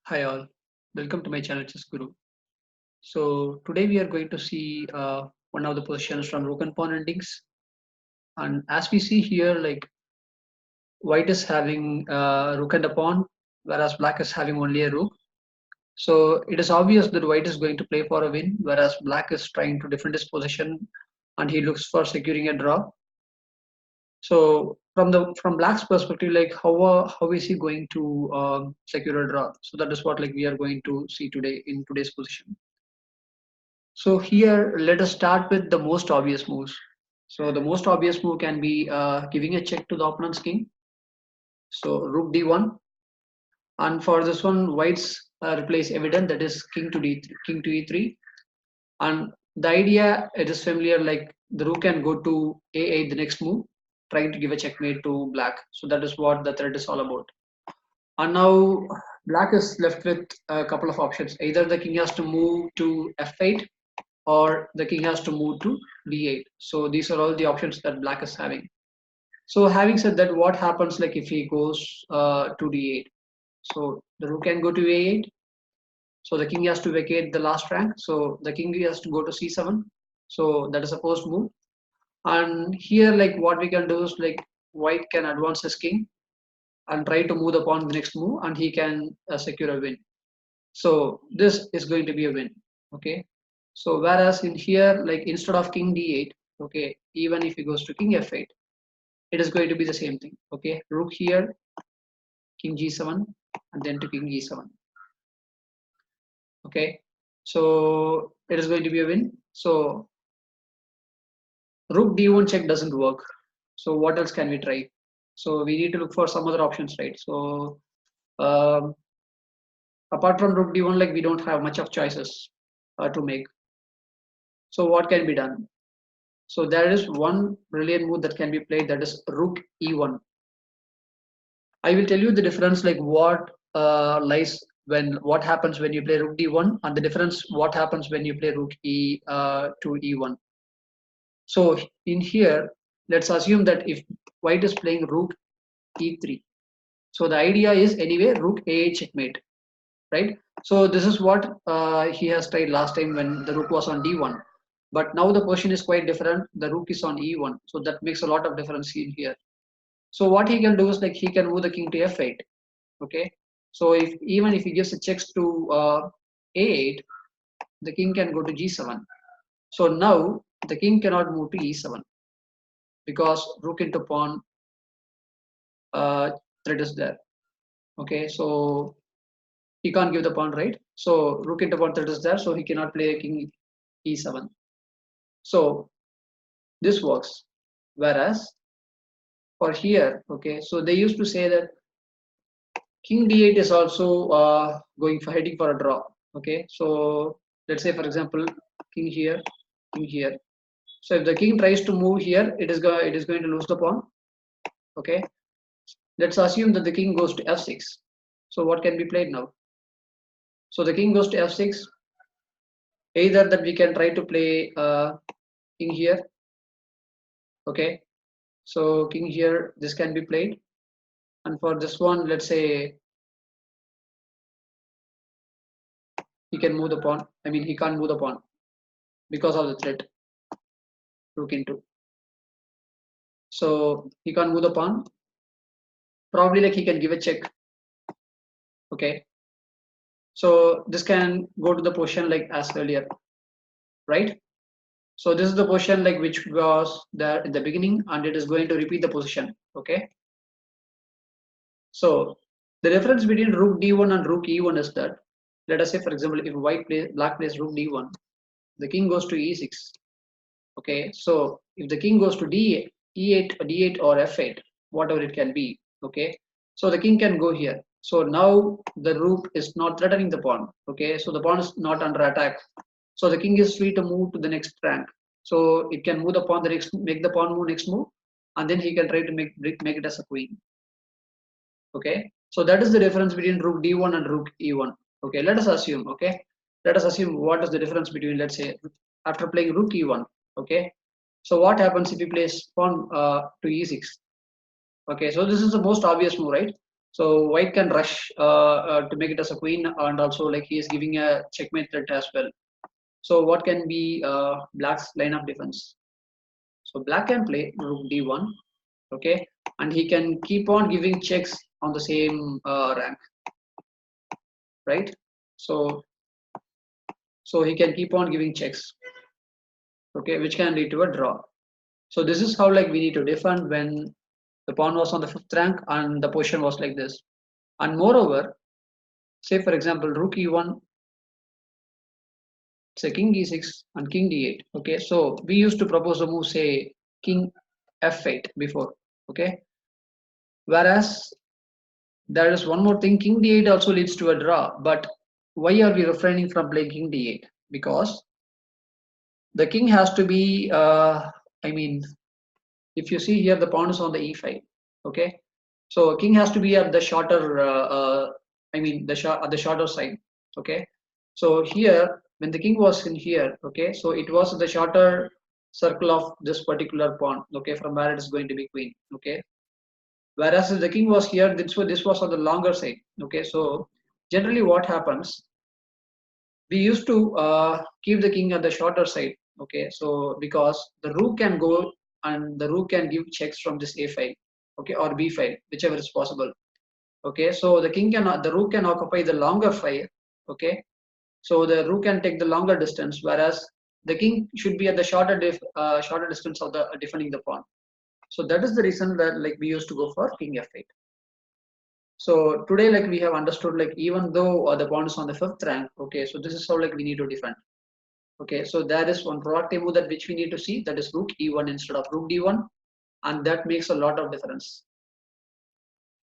Hi all, welcome to my channel Chess Guru. So today we are going to see one of the positions from Rook and Pawn Endings. And as we see here, like white is having Rook and a Pawn, whereas black is having only a Rook. So it is obvious that white is going to play for a win, whereas black is trying to defend his position and he looks for securing a draw. So from black's perspective, like how is he going to secure a draw? So that is what like we are going to see today in today's position. So here, let us start with the most obvious moves. So the most obvious move can be giving a check to the opponent's king. So rook d1, and for this one, white's replace evident, that is king to d3, king to e3. And the idea, it is familiar, like the rook can go to a8 the next move, trying to give a checkmate to black. So that is what the threat is all about. And now black is left with a couple of options. Either the king has to move to f8, or the king has to move to d8. So these are all the options that black is having. So having said that, what happens like if he goes to d8? So the rook can go to a8. So the king has to vacate the last rank. So the king has to go to c7. So that is a first move. And here, like what we can do is like white can advance his king and try to move the pawn the next move, and he can secure a win. So this is going to be a win. Okay. So whereas in here, like instead of king d8, okay, even if he goes to king f8, it is going to be the same thing. Okay, rook here, king g7, and then to king e7. Okay, so it is going to be a win. So rook d1 check doesn't work. So what else can we try? So we need to look for some other options, right? So um, apart from rook d1, like we don't have much of choices to make. So what can be done? So there is one brilliant move that can be played, that is rook e1. I will tell you the difference, like what lies when what happens when you play rook d1, and the difference what happens when you play rook e to e1. So in here, let's assume that if white is playing rook e3, so the idea is anyway rook a8 checkmate, right? So this is what he has tried last time when the rook was on d1. But now the position is quite different. The rook is on e1, so that makes a lot of difference in here. So what he can do is like he can move the king to f8. Okay. So if even if he gives a checks to a8, the king can go to g7. So now the king cannot move to e7 because rook into pawn threat is there. Okay. So he can't give the pawn, right? So rook into pawn threat is there, so he cannot play king e7. So this works. Whereas for here, okay, so they used to say that king d8 is also going for heading for a draw. Okay, so let's say for example, king here, king here. So if the king tries to move here, it is going to lose the pawn. Okay, let's assume that the king goes to f6. So what can be played now? So the king goes to f6. Either that we can try to play king here. Okay, so king here, this can be played. And for this one, let's say he can move the pawn. I mean, he can't move the pawn because of the threat rook into. So he can't move the pawn. Probably like he can give a check. Okay. So this can go to the position like as earlier, right? So this is the position like which was there in the beginning, and it is going to repeat the position. Okay. So the difference between rook d1 and rook e1 is that, let us say for example, if black plays rook d1, the king goes to e6. Okay. So if the king goes to d8 or f8, whatever it can be. Okay. So the king can go here. So now the rook is not threatening the pawn. Okay. So the pawn is not under attack. So the king is free to move to the next rank. So it can move the pawn the next, make the pawn move next move, and then he can try to make it as a queen. Okay. So that is the difference between rook d1 and rook e1. Okay. Let us assume. Okay. Let us assume what is the difference between, let's say, after playing rook e1. Okay. So what happens if he plays pawn to e6? Okay. So this is the most obvious move, right? So white can rush to make it as a queen, and also like he is giving a checkmate threat as well. So what can be black's line of defense? So black can play rook d1, okay, and he can keep on giving checks on the same rank, right? So he can keep on giving checks, okay, which can lead to a draw. So this is how like we need to defend when the pawn was on the fifth rank and the position was like this. And moreover, say for example rook e1, say king d6 and king d8. Okay, so we used to propose a move, say king f8 before. Okay, whereas there is one more thing, king d8 also leads to a draw. But why are we refraining from playing king d8? Because the king has to be, I mean, if you see here, the pawn is on the e5. Okay, so king has to be at the shorter, I mean, at the shorter side. Okay, so here when the king was in here, okay, so it was the shorter circle of this particular pawn. Okay, from where it is going to be queen. Okay, whereas if the king was here, this was on the longer side. Okay, so generally what happens, we used to keep the king at the shorter side. Okay, so because the rook can go and the rook can give checks from this a5, okay, or b5, whichever is possible. Okay, so the rook can occupy the longer file. Okay, so the rook can take the longer distance, whereas the king should be at the shorter distance of the defending the pawn. So that is the reason that like we used to go for king f8. So today like we have understood, like even though the pawn is on the fifth rank, okay, so this is how like we need to defend. Okay, so there is one proactive move that which we need to see, that is rook e1 instead of rook d1, and that makes a lot of difference.